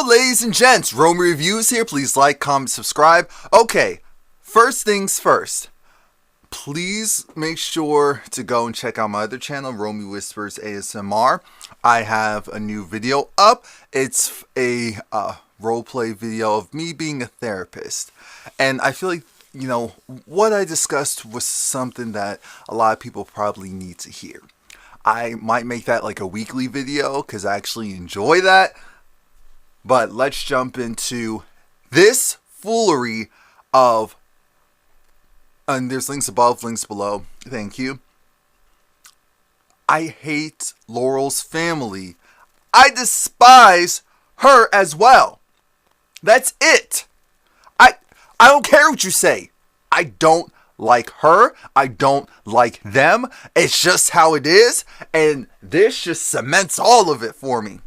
Hello, ladies and gents. Romie Reviews here. Please like, comment, subscribe. Okay, first things first. Please make sure to go and check out my other channel, Romie Whispers ASMR. I have a new video up. It's a roleplay video of me being a therapist. And I feel like, what I discussed was something that a lot of people probably need to hear. I might make that like a weekly video because I actually enjoy that. But let's jump into this foolery of, and there's links above, links below. Thank you. I hate Laurel's family. I despise her as well. That's it. I don't care what you say. I don't like her. I don't like them. It's just how it is. And this just cements all of it for me.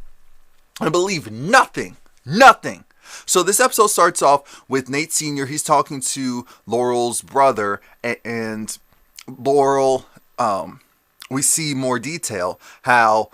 I believe nothing. So this episode starts off with Nate Sr. He's talking to Laurel's brother, and Laurel, we see more detail how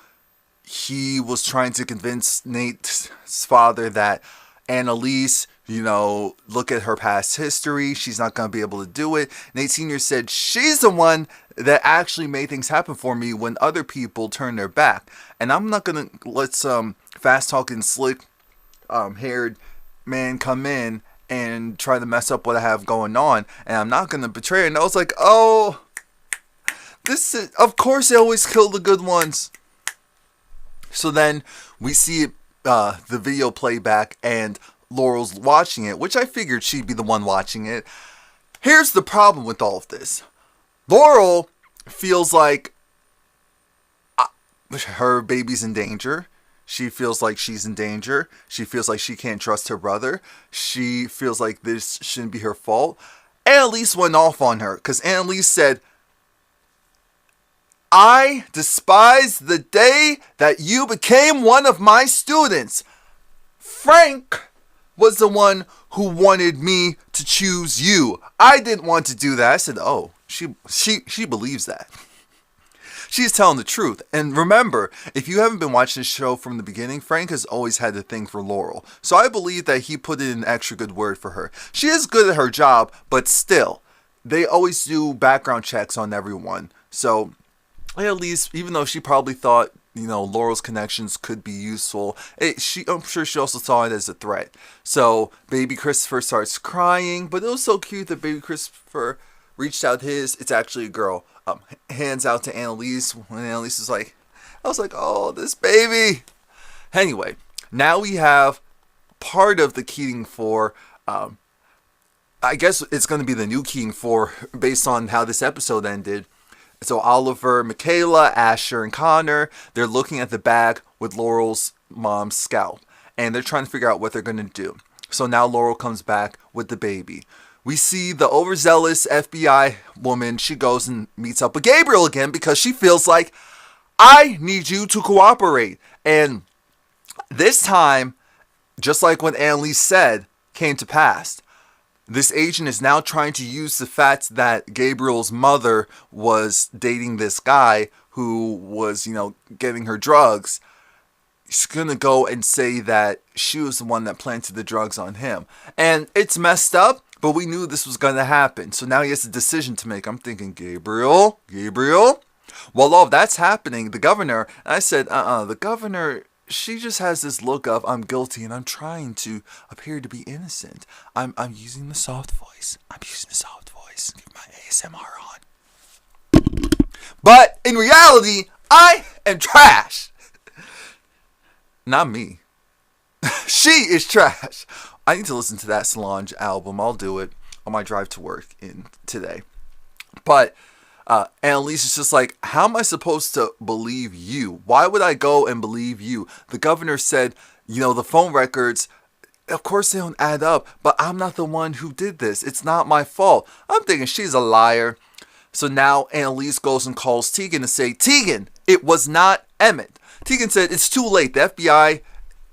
he was trying to convince Nate's father that Annalise, look at her past history. She's not going to be able to do it. Nate Sr. said, she's the one that actually made things happen for me when other people turned their back. And I'm not going to let some fast-talking, slick-haired man come in and try to mess up what I have going on. And I'm not going to betray her. And I was like, oh, of course they always kill the good ones. So then we see the video playback and Laurel's watching it, which I figured she'd be the one watching it. Here's the problem with all of this. Laurel feels like her baby's in danger. She feels like she's in danger. She feels like she can't trust her brother. She feels like this shouldn't be her fault. Annalise went off on her because Annalise said, I despise the day that you became one of my students. Frank was the one who wanted me to choose you. I didn't want to do that. I said, oh, she believes that. She's telling the truth. And remember, if you haven't been watching this show from the beginning, Frank has always had a thing for Laurel. So I believe that he put in an extra good word for her. She is good at her job, but still, they always do background checks on everyone. So at least, even though she probably thought, Laurel's connections could be useful, I'm sure she also saw it as a threat. So baby Christopher starts crying, but it was so cute that baby Christopher reached out it's actually a girl, hands out to Annalise, when Annalise is like, I was like, oh, this baby. Anyway, now we have part of the Keating 4, I guess it's going to be the new Keating 4 based on how this episode ended. So Oliver, Michaela, Asher, and Connor, they're looking at the bag with Laurel's mom's scalp. And they're trying to figure out what they're going to do. So now Laurel comes back with the baby. We see the overzealous FBI woman. She goes and meets up with Gabriel again because she feels like, I need you to cooperate. And this time, just like what Annalise said, came to pass. This agent is now trying to use the fact that Gabriel's mother was dating this guy who was, getting her drugs. She's going to go and say that she was the one that planted the drugs on him. And it's messed up, but we knew this was going to happen. So now he has a decision to make. I'm thinking, Gabriel. While all of that's happening, the governor, and I said, the governor, she just has this look of, I'm guilty and I'm trying to appear to be innocent. I'm using the soft voice. Get my ASMR on. But in reality, I am trash. Not me. She is trash. I need to listen to that Solange album. I'll do it on my drive to work today. But Annalise is just like, how am I supposed to believe you? Why would I go and believe you? The governor said, the phone records, of course they don't add up, but I'm not the one who did this. It's not my fault. I'm thinking she's a liar. So now Annalise goes and calls Tegan to say, Tegan, it was not Emmett. Tegan said, it's too late. The FBI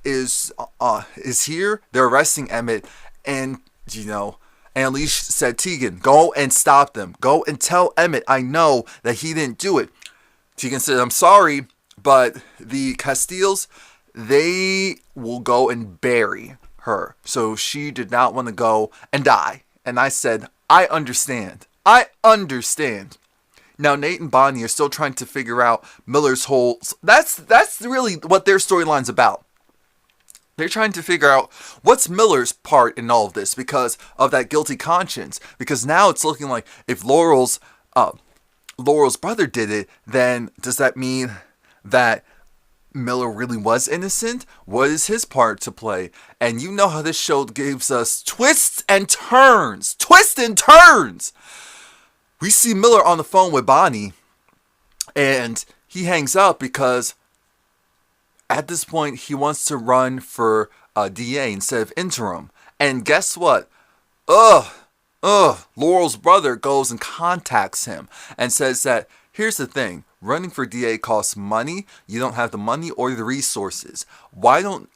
is here. They're arresting Emmett. And, Annalise said, Tegan, go and stop them. Go and tell Emmett I know that he didn't do it. Tegan said, I'm sorry, but the Castiles, they will go and bury her. So she did not want to go and die. And I said, I understand. I understand. Now Nate and Bonnie are still trying to figure out Miller's whole... That's really what their storyline's about. They're trying to figure out what's Miller's part in all of this because of that guilty conscience. Because now it's looking like if Laurel's brother did it, then does that mean that Miller really was innocent? What is his part to play? And you know how this show gives us twists and turns. Twists and turns! We see Miller on the phone with Bonnie, and he hangs up because at this point he wants to run for DA instead of interim. And guess what? Laurel's brother goes and contacts him and says that, here's the thing, running for DA costs money. You don't have the money or the resources. Why don't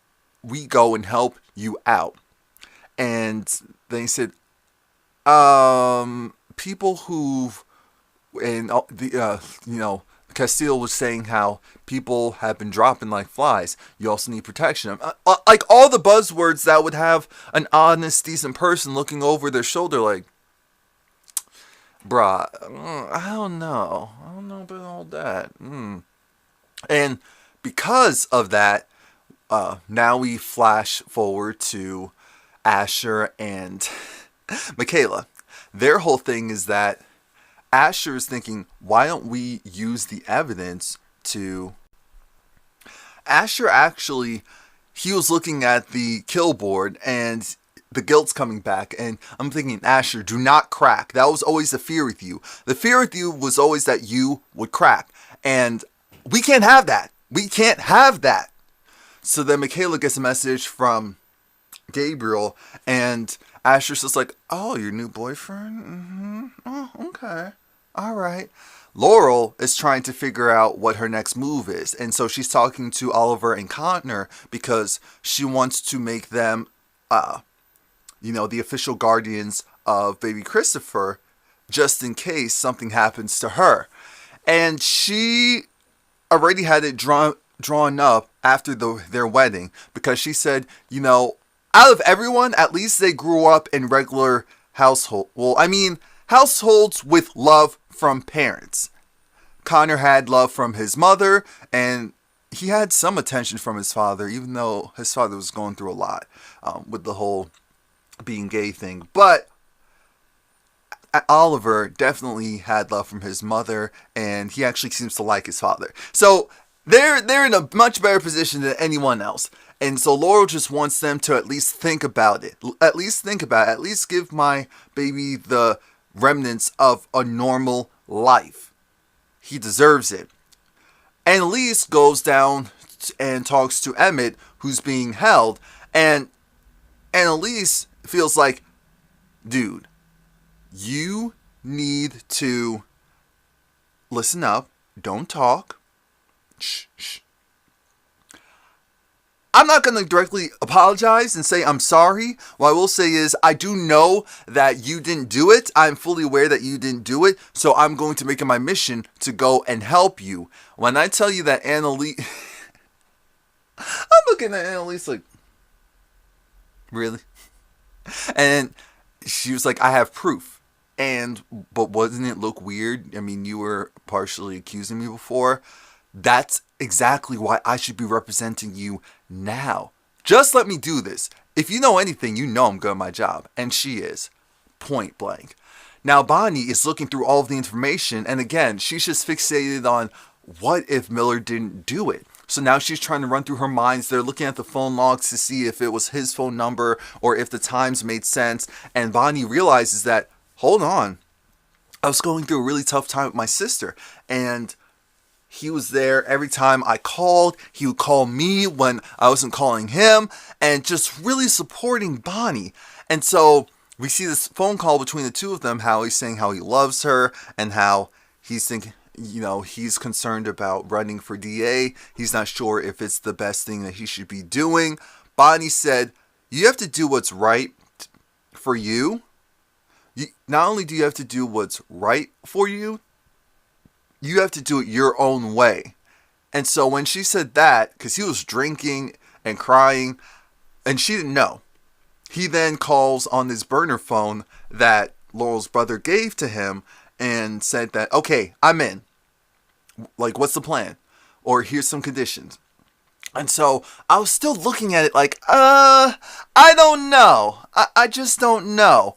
we go and help you out? And then he said, people who've, and Castile was saying how people have been dropping like flies. You also need protection. Like all the buzzwords that would have an honest, decent person looking over their shoulder like, bruh, I don't know about all that. And because of that, now we flash forward to Asher and Michaela. Their whole thing is that Asher is thinking, why don't we use the evidence to... Asher actually, he was looking at the kill board and the guilt's coming back. And I'm thinking, Asher, do not crack. That was always the fear with you. The fear with you was always that you would crack. And we can't have that. We can't have that. So then Michaela gets a message from Gabriel and Asher's just like, oh, your new boyfriend? Oh, okay. All right. Laurel is trying to figure out what her next move is. And so she's talking to Oliver and Connor because she wants to make them, the official guardians of baby Christopher, just in case something happens to her. And she already had it drawn up after their wedding because she said, out of everyone, at least they grew up in regular household. Well, households with love from parents. Connor had love from his mother, and he had some attention from his father, even though his father was going through a lot with the whole being gay thing. But Oliver definitely had love from his mother, and he actually seems to like his father. So they're in a much better position than anyone else. And so Laurel just wants them to at least think about it. At least give my baby the remnants of a normal life. He deserves it. Annalise goes down and talks to Emmett, who's being held. And Annalise feels like, dude, you need to listen up. Don't talk. Shh. I'm not going to directly apologize and say I'm sorry. What I will say is I do know that you didn't do it. I'm fully aware that you didn't do it. So I'm going to make it my mission to go and help you. When I tell you that Annalise... I'm looking at Annalise like, really? And she was like, I have proof. But wasn't it look weird? You were partially accusing me before. That's exactly why I should be representing you now. Just let me do this. If you know anything, you know I'm good at my job. And she is. Point blank. Now Bonnie is looking through all of the information. And again, she's just fixated on what if Miller didn't do it. So now she's trying to run through her minds. They're looking at the phone logs to see if it was his phone number or if the times made sense. And Bonnie realizes that, hold on, I was going through a really tough time with my sister. And he was there every time I called. He would call me when I wasn't calling him, and just really supporting Bonnie. And so we see this phone call between the two of them, how he's saying how he loves her and how he's thinking, he's concerned about running for DA. He's not sure if it's the best thing that he should be doing. Bonnie said, you have to do what's right for you. Not only do you have to do what's right for you, you have to do it your own way. And so when she said that, because he was drinking and crying, and she didn't know, he then calls on his burner phone that Laurel's brother gave to him and said that, okay, I'm in. Like, what's the plan? Or here's some conditions. And so I was still looking at it like, I don't know. I just don't know.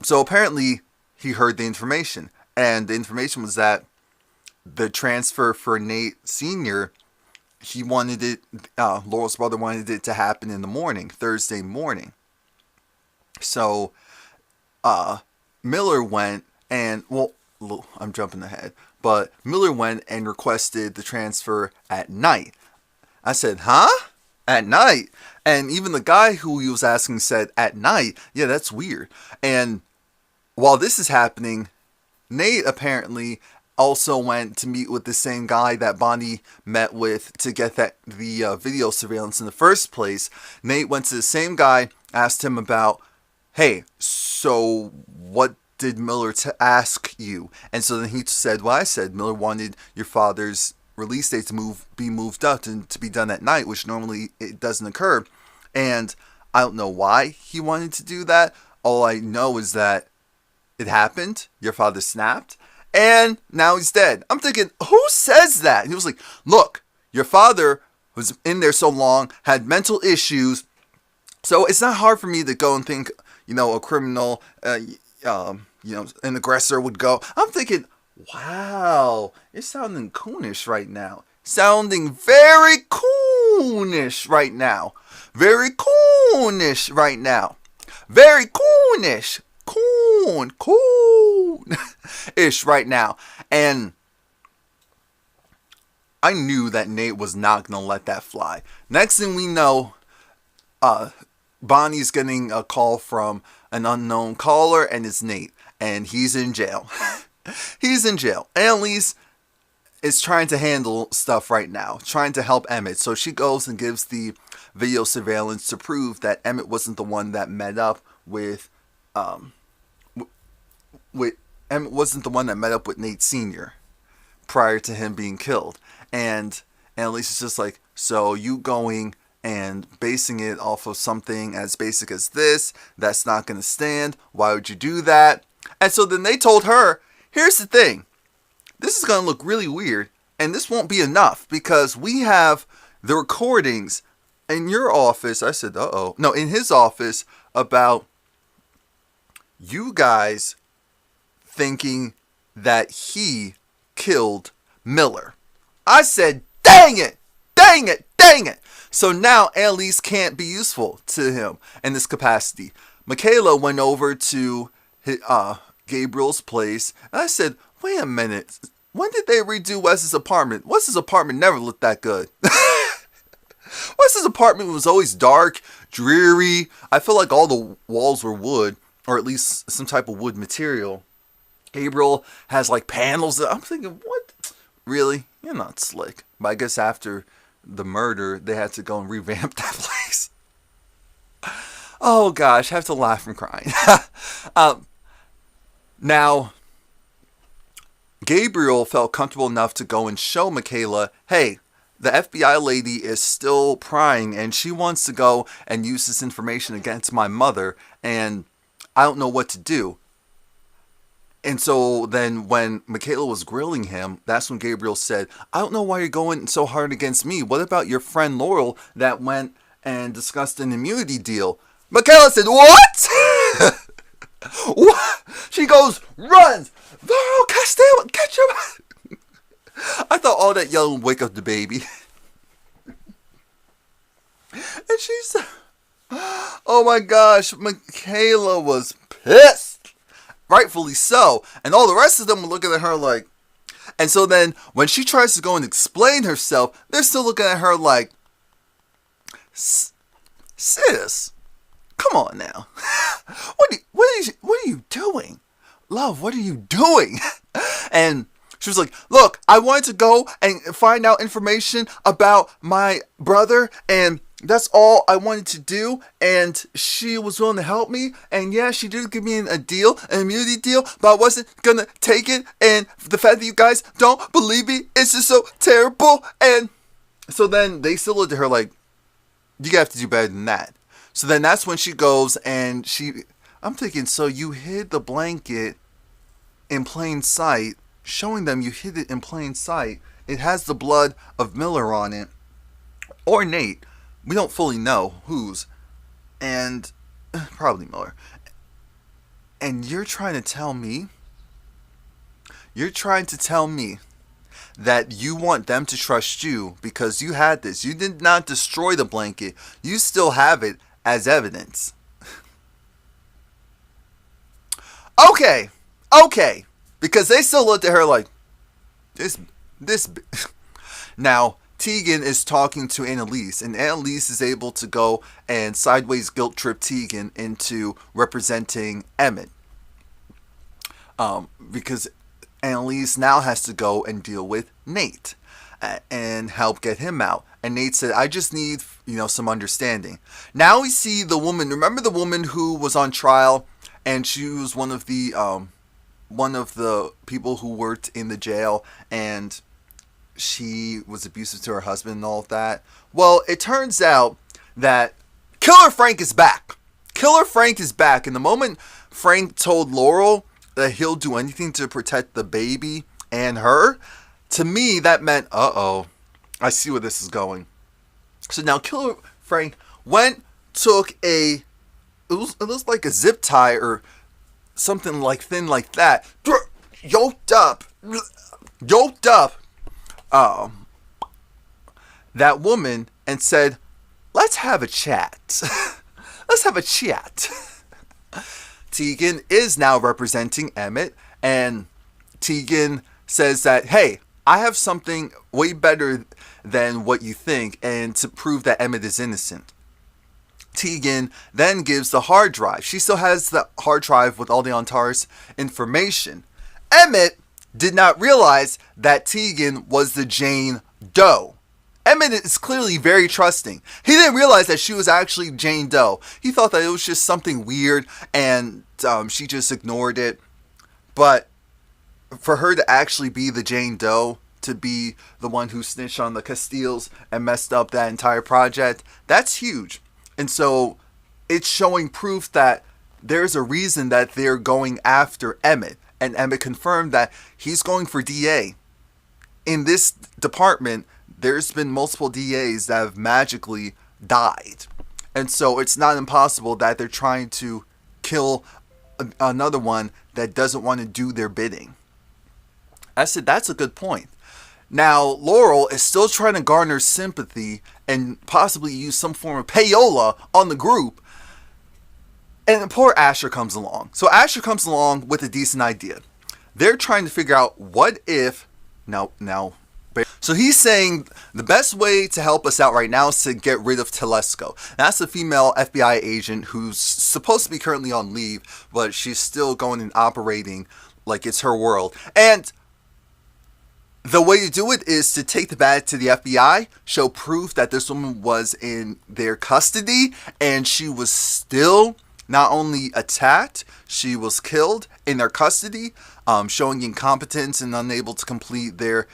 So apparently he heard the information. And the information was that the transfer for Nate Sr., he wanted it, Laurel's brother wanted it to happen in the morning, Thursday morning. So Miller went and, well, I'm jumping ahead, but Miller went and requested the transfer at night. I said, huh? At night? And even the guy who he was asking said, at night? Yeah, that's weird. And while this is happening, Nate apparently also went to meet with the same guy that Bonnie met with to get the video surveillance in the first place. Nate went to the same guy, asked him about, hey, so what did Miller ask you? And so then he said what I said. Miller wanted your father's release date to be moved up and to be done at night, which normally it doesn't occur. And I don't know why he wanted to do that. All I know is that it happened. Your father snapped. And now he's dead. I'm thinking, who says that? And he was like, look, your father was in there so long, had mental issues. So it's not hard for me to go and think, a criminal, an aggressor would go. I'm thinking, wow, you're sounding coonish right now. Sounding very coonish right now. Very coonish right now. Very coonish. Coon-ish right now. And I knew that Nate was not going to let that fly. Next thing we know, Bonnie's getting a call from an unknown caller, and it's Nate. And he's in jail. He's in jail. Annalise is trying to handle stuff right now, trying to help Emmett. So she goes and gives the video surveillance to prove that Emmett wasn't the one that met up with Emmett wasn't the one that met up with Nate Sr. prior to him being killed. And Annalise is just like, so you going and basing it off of something as basic as this, that's not going to stand. Why would you do that? And so then they told her, here's the thing. This is going to look really weird, and this won't be enough because we have the recordings in your office. I said, uh-oh. No, in his office about you guys thinking that he killed Miller. I said, dang it, dang it, dang it. So now Annalise can't be useful to him in this capacity. Michaela went over to Gabriel's place, and I said, wait a minute, when did they redo Wes's apartment? Wes's apartment never looked that good. Wes's apartment was always dark, dreary. I feel like all the walls were wood, or at least some type of wood material. Gabriel has like panels. I'm thinking, what? Really? You're not slick. But I guess after the murder, they had to go and revamp that place. Oh gosh, I have to laugh from crying. Now, Gabriel felt comfortable enough to go and show Michaela, hey, the FBI lady is still prying and she wants to go and use this information against my mother, and I don't know what to do. And so then when Michaela was grilling him, that's when Gabriel said, I don't know why you're going so hard against me. What about your friend Laurel that went and discussed an immunity deal? Michaela said, what? What? She goes, runs. Laurel, catch him. I thought all that yelling would wake up the baby. And she said, oh my gosh, Michaela was pissed. Rightfully so. And all the rest of them were looking at her like... And so then, when she tries to go and explain herself, they're still looking at her like... Sis, come on now. What are you doing? Love, what are you doing? And she was like, look, I wanted to go and find out information about my brother, and That's all I wanted to do, and she was willing to help me, and yeah, she did give me a deal, an immunity deal, but I wasn't gonna take it, and the fact that you guys don't believe me is just so terrible, and so then they still looked at her like, you have to do better than that. So then that's when she goes and I'm thinking, so you hid the blanket in plain sight, showing them you hid it in plain sight. It has the blood of Miller on it, or Nate. We don't fully know whose, and probably Miller. And you're trying to tell me that you want them to trust you because you had this. You did not destroy the blanket. You still have it as evidence. Okay. Because they still looked at her like, this. Now, Tegan is talking to Annalise, and Annalise is able to go and sideways guilt trip Tegan into representing Emmett. Because Annalise now has to go and deal with Nate and help get him out. And Nate said, I just need, some understanding. Now we see the woman. Remember the woman who was on trial, and she was one of the people who worked in the jail, and she was abusive to her husband and all of that. Well, it turns out that Killer Frank is back. And the moment Frank told Laurel that he'll do anything to protect the baby and her, to me that meant, I see where this is going. So now Killer Frank took it was like a zip tie or something like thin like that, yoked up that woman and said, let's have a chat. Tegan is now representing Emmett, and Tegan says that, hey, I have something way better than what you think, and to prove that Emmett is innocent. Tegan then gives the hard drive. She still has the hard drive with all the Antares information. Emmett did not realize that Tegan was the Jane Doe. Emmett is clearly very trusting. He didn't realize that she was actually Jane Doe. He thought that it was just something weird, and she just ignored it. But for her to actually be the Jane Doe, to be the one who snitched on the Castilles and messed up that entire project, that's huge. And so it's showing proof that there's a reason that they're going after Emmett. And Emmett confirmed that he's going for DA. In this department, there's been multiple DAs that have magically died. And so it's not impossible that they're trying to kill another one that doesn't want to do their bidding. I said, that's a good point. Now, Laurel is still trying to garner sympathy and possibly use some form of payola on the group. And poor Asher comes along. So Asher comes along with a decent idea. They're trying to figure out what if... So he's saying the best way to help us out right now is to get rid of Telesco. That's a female FBI agent who's supposed to be currently on leave, but she's still going and operating like it's her world. And the way to do it is to take the bag to the FBI, show proof that this woman was in their custody, and she was still not only attacked, she was killed in their custody, showing incompetence and unable to complete their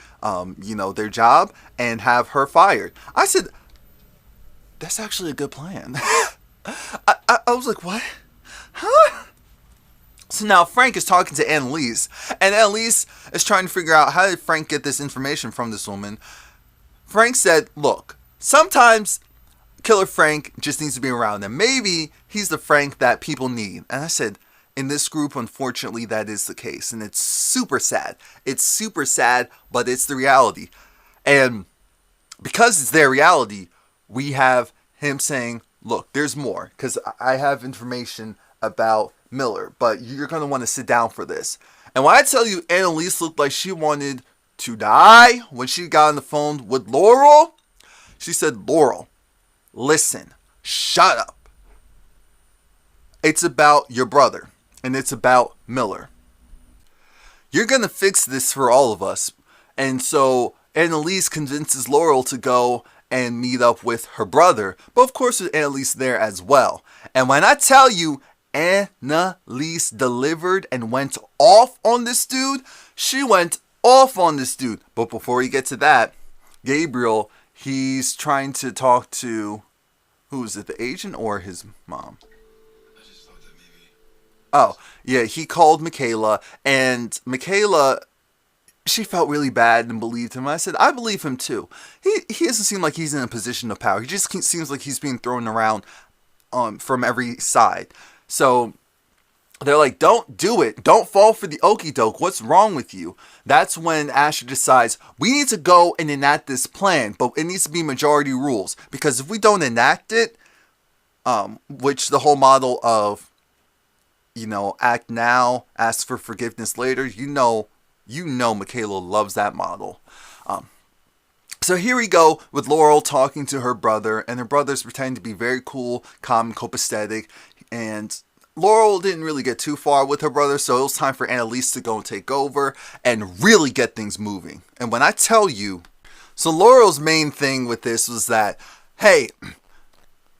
job, and have her fired. I said, that's actually a good plan. I was like, what? Huh? So now Frank is talking to Annalise, and Annalise is trying to figure out, how did Frank get this information from this woman? Frank said, look, sometimes Killer Frank just needs to be around, and maybe he's the Frank that people need. And I said, in this group, unfortunately, that is the case, and it's super sad. It's super sad, but it's the reality. And because it's their reality, we have him saying, look, there's more, because I have information about Miller, but you're going to want to sit down for this. And when I tell you, Annalise looked like she wanted to die when she got on the phone with Laurel. She said, Laurel, listen, shut up. It's about your brother, and it's about Miller. You're going to fix this for all of us. And so Annalise convinces Laurel to go and meet up with her brother. But of course, with Annalise there as well. And when I tell you, Annalise delivered and went off on this dude, she went off on this dude. But before we get to that, Gabriel, he's trying to talk to, who is it, the agent or his mom? I just thought that maybe. Oh, yeah, he called Michaela, and Michaela, she felt really bad and believed him. I said, I believe him too. He doesn't seem like he's in a position of power. He just seems like he's being thrown around from every side. So they're like, don't do it. Don't fall for the okie doke. What's wrong with you? That's when Asher decides, we need to go and enact this plan, but it needs to be majority rules. Because if we don't enact it, which the whole model of, act now, ask for forgiveness later, you know Michaela loves that model. So here we go with Laurel talking to her brother, and her brother's pretending to be very cool, calm, and copacetic, and Laurel didn't really get too far with her brother, so it was time for Annalise to go and take over and really get things moving. And when I tell you, so Laurel's main thing with this was that, hey,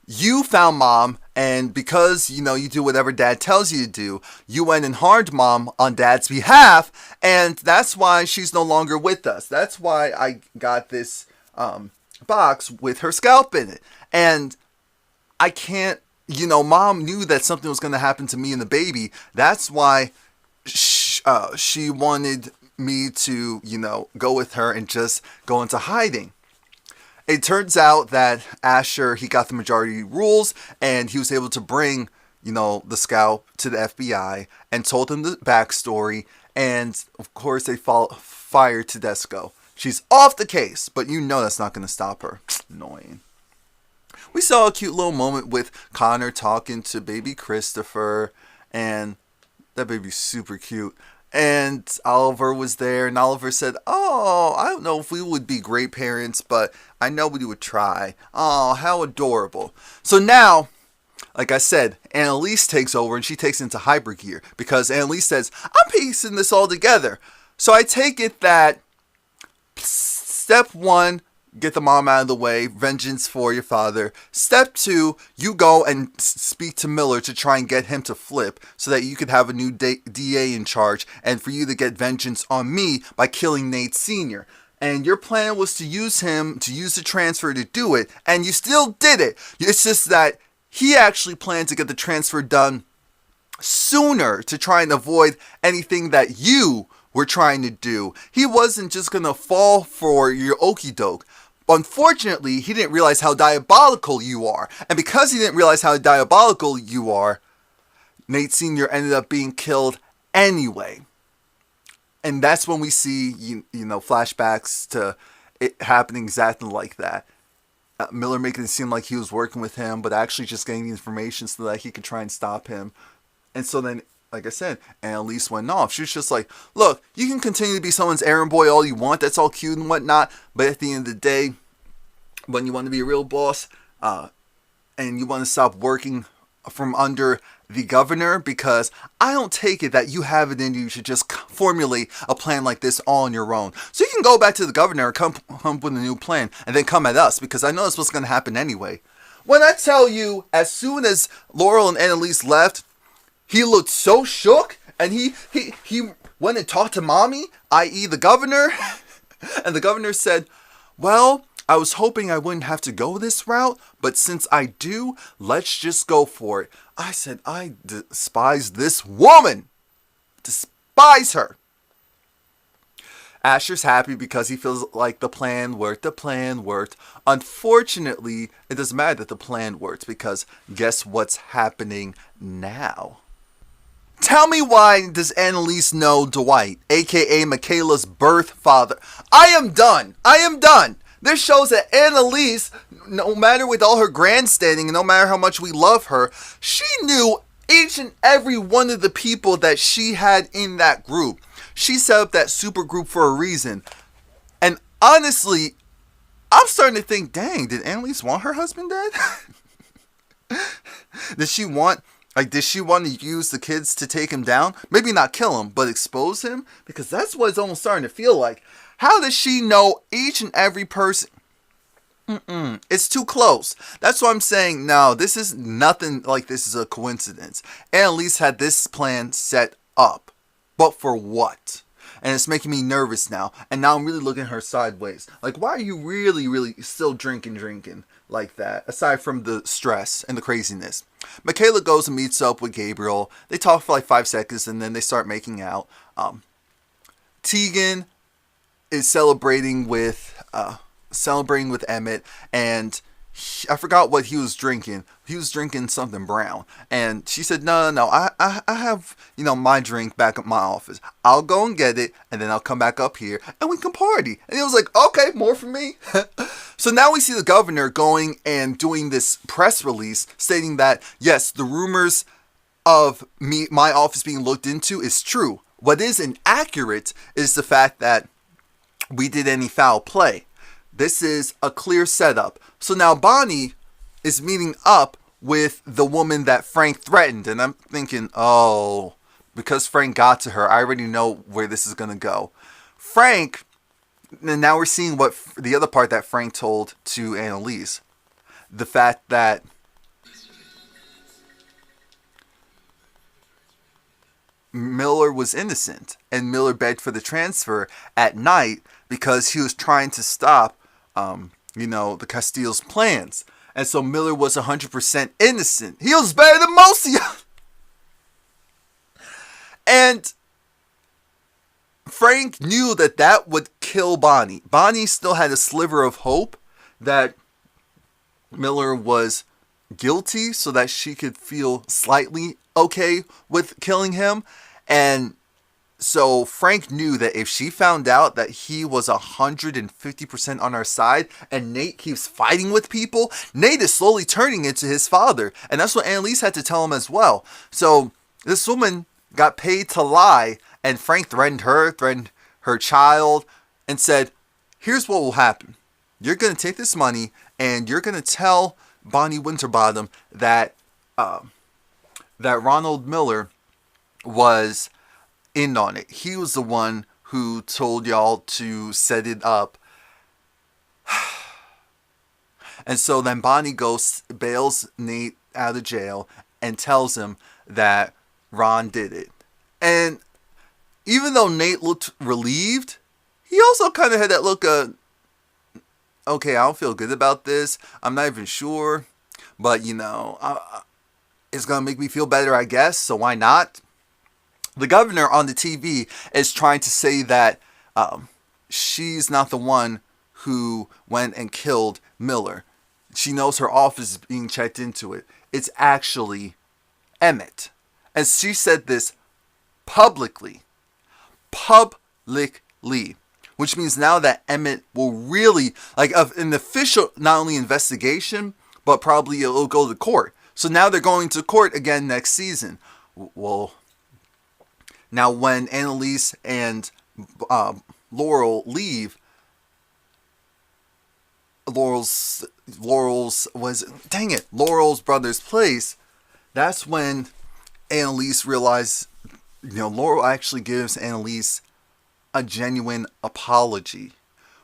you found mom, and because, you do whatever dad tells you to do, you went and harmed mom on dad's behalf, and that's why she's no longer with us. That's why I got this box with her scalp in it. And I can't, mom knew that something was going to happen to me and the baby. That's why she wanted me to, go with her and just go into hiding. It turns out that Asher, he got the majority rules, and he was able to bring, the scalp to the FBI and told them the backstory. And, of course, they fired Tedesco. She's off the case, but that's not going to stop her. Annoying. We saw a cute little moment with Connor talking to baby Christopher, and that baby's super cute. And Oliver was there, and Oliver said, oh, I don't know if we would be great parents, but I know we would try. Oh, how adorable. So now, like I said, Annalise takes over, and she takes into hyper gear, because Annalise says, I'm piecing this all together. So I take it that step one, get the mom out of the way, vengeance for your father. Step 2, you go and speak to Miller to try and get him to flip so that you could have a new DA in charge and for you to get vengeance on me by killing Nate Sr. And your plan was to use him, to use the transfer to do it, and you still did it. It's just that he actually planned to get the transfer done sooner to try and avoid anything that you were trying to do. He wasn't just going to fall for your okie doke. Unfortunately, he didn't realize how diabolical you are. And because he didn't realize how diabolical you are, Nate Sr. ended up being killed anyway. And that's when we see, flashbacks to it happening exactly like that. Miller making it seem like he was working with him, but actually just getting the information so that he could try and stop him. And so then, like I said, Annalise went off. She was just like, look, you can continue to be someone's errand boy all you want. That's all cute and whatnot. But at the end of the day, when you want to be a real boss, and you want to stop working from under the governor, because I don't take it that you have it in you to just formulate a plan like this all on your own. So you can go back to the governor and come up with a new plan and then come at us, because I know that's what's going to happen anyway. When I tell you, as soon as Laurel and Annalise left, he looked so shook, and he went and talked to mommy, i.e. the governor, and the governor said, well, I was hoping I wouldn't have to go this route, but since I do, let's just go for it. I said, I despise this woman. Despise her. Asher's happy because he feels like the plan worked. The plan worked. Unfortunately, it doesn't matter that the plan worked, because guess what's happening now? Tell me, why does Annalise know Dwight, aka Michaela's birth father? I am done. I am done. This shows that Annalise, no matter with all her grandstanding and no matter how much we love her, she knew each and every one of the people that she had in that group. She set up that super group for a reason. And honestly, I'm starting to think, dang, did Annalise want her husband dead? Did she want to use the kids to take him down? Maybe not kill him, but expose him? Because that's what it's almost starting to feel like. How does she know each and every person? It's too close. That's why I'm saying, no, this is nothing like this is a coincidence. Annalise had this plan set up. But for what? And it's making me nervous now. And now I'm really looking at her sideways. Like, why are you really still drinking like that? Aside from the stress and the craziness. Michaela goes and meets up with Gabriel. They talk for like 5 seconds and then they start making out. Tegan is celebrating with Emmett, and I forgot what he was drinking. He was drinking something brown, and she said, "No, I have my drink back at my office. I'll go and get it, and then I'll come back up here, and we can party." And he was like, "Okay, more for me." So now we see the governor going and doing this press release stating that yes, the rumors of my office being looked into is true. What is inaccurate is the fact that we did any foul play. This is a clear setup. So now Bonnie is meeting up with the woman that Frank threatened. And I'm thinking, oh, because Frank got to her, I already know where this is going to go. Frank, and now we're seeing what the other part that Frank told to Annalise. The fact that Miller was innocent, and Miller begged for the transfer at night because he was trying to stop, the Castillo's plans. And so Miller was 100% innocent. He was better than most of you. And Frank knew that would kill Bonnie. Bonnie still had a sliver of hope that Miller was guilty so that she could feel slightly okay with killing him. And so Frank knew that if she found out that he was 150% on our side and Nate keeps fighting with people, Nate is slowly turning into his father. And that's what Annalise had to tell him as well. So this woman got paid to lie, and Frank threatened her child, and said, here's what will happen. You're going to take this money and you're going to tell Bonnie Winterbottom that Ronald Miller was in on it. He was the one who told y'all to set it up. And so then Bonnie bails Nate out of jail and tells him that Ron did it. And even though Nate looked relieved, he also kind of had that look of, okay, I don't feel good about this. I'm not even sure. But, it's going to make me feel better, I guess. So why not? The governor on the TV is trying to say that she's not the one who went and killed Miller. She knows her office is being checked into it. It's actually Emmett. And she said this publicly. Which means now that Emmett will really, an official, not only investigation, but probably it'll go to court. So now they're going to court again next season. Well, now when Annalise and Laurel leave, Laurel's brother's place, that's when Annalise realized, Laurel actually gives Annalise a genuine apology,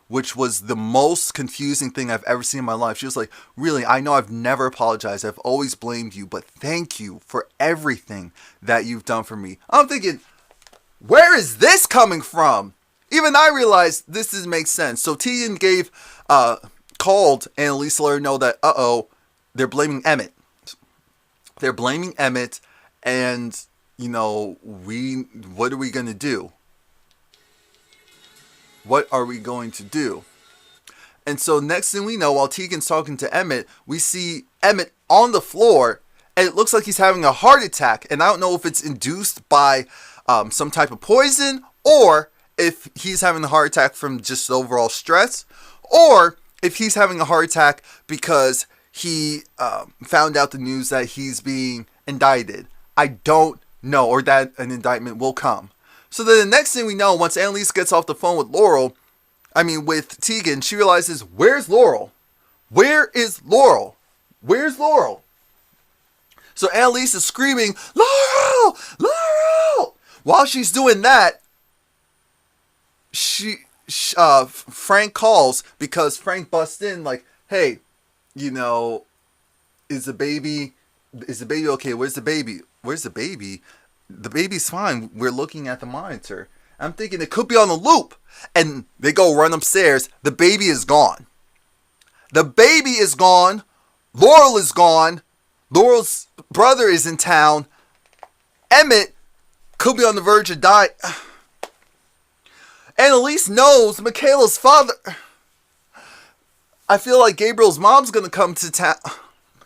which was the most confusing thing I've ever seen in my life. She was like, really, I know I've never apologized. I've always blamed you, but thank you for everything that you've done for me. I'm thinking, where is this coming from? Even I realized this doesn't make sense. So Tegan called Annalise to let her know that, they're blaming Emmett. They're blaming Emmett, and, what are we going to do? What are we going to do? And so next thing we know, while Tegan's talking to Emmett, we see Emmett on the floor, and it looks like he's having a heart attack. And I don't know if it's induced by some type of poison, or if he's having a heart attack from just overall stress, or if he's having a heart attack because he found out the news that he's being indicted. I don't know, or that an indictment will come. So then the next thing we know, once Annalise gets off the phone with Tegan, she realizes, where's Laurel? Where is Laurel? Where's Laurel? So Annalise is screaming, Laurel! Laurel! While she's doing that, Frank calls because Frank busts in like, hey, you know, is the baby okay? Where's the baby? Where's the baby? The baby's fine. We're looking at the monitor. I'm thinking it could be on a loop. And they go run upstairs. The baby is gone. The baby is gone. Laurel is gone. Laurel's brother is in town. Emmett could be on the verge of dying. Annalise knows Michaela's father. I feel like Gabriel's mom's gonna come to town.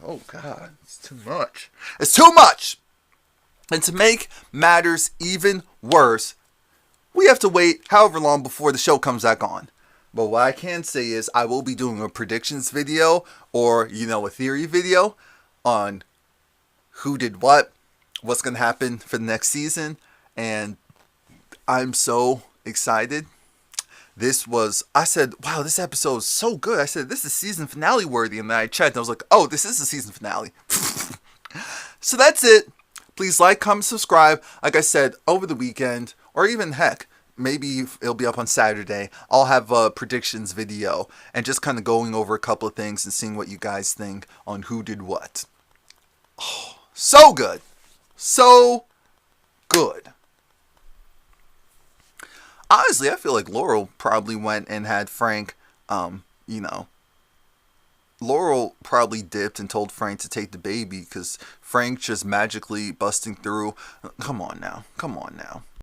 Oh God, it's too much. It's too much. And to make matters even worse, we have to wait however long before the show comes back on. But what I can say is I will be doing a predictions video or, a theory video on who did what's going to happen for the next season. And I'm so excited. I said, wow, this episode is so good. I said, this is season finale worthy. And then I checked and I was like, oh, this is the season finale. So that's it. Please like, comment, subscribe. Like I said, over the weekend, or even heck, maybe it'll be up on Saturday, I'll have a predictions video and just kind of going over a couple of things and seeing what you guys think on who did what. Oh, so good. So good. Honestly, I feel like Laurel probably went and had Frank, Laurel probably dipped and told Frank to take the baby because Frank just magically busting through. Come on now.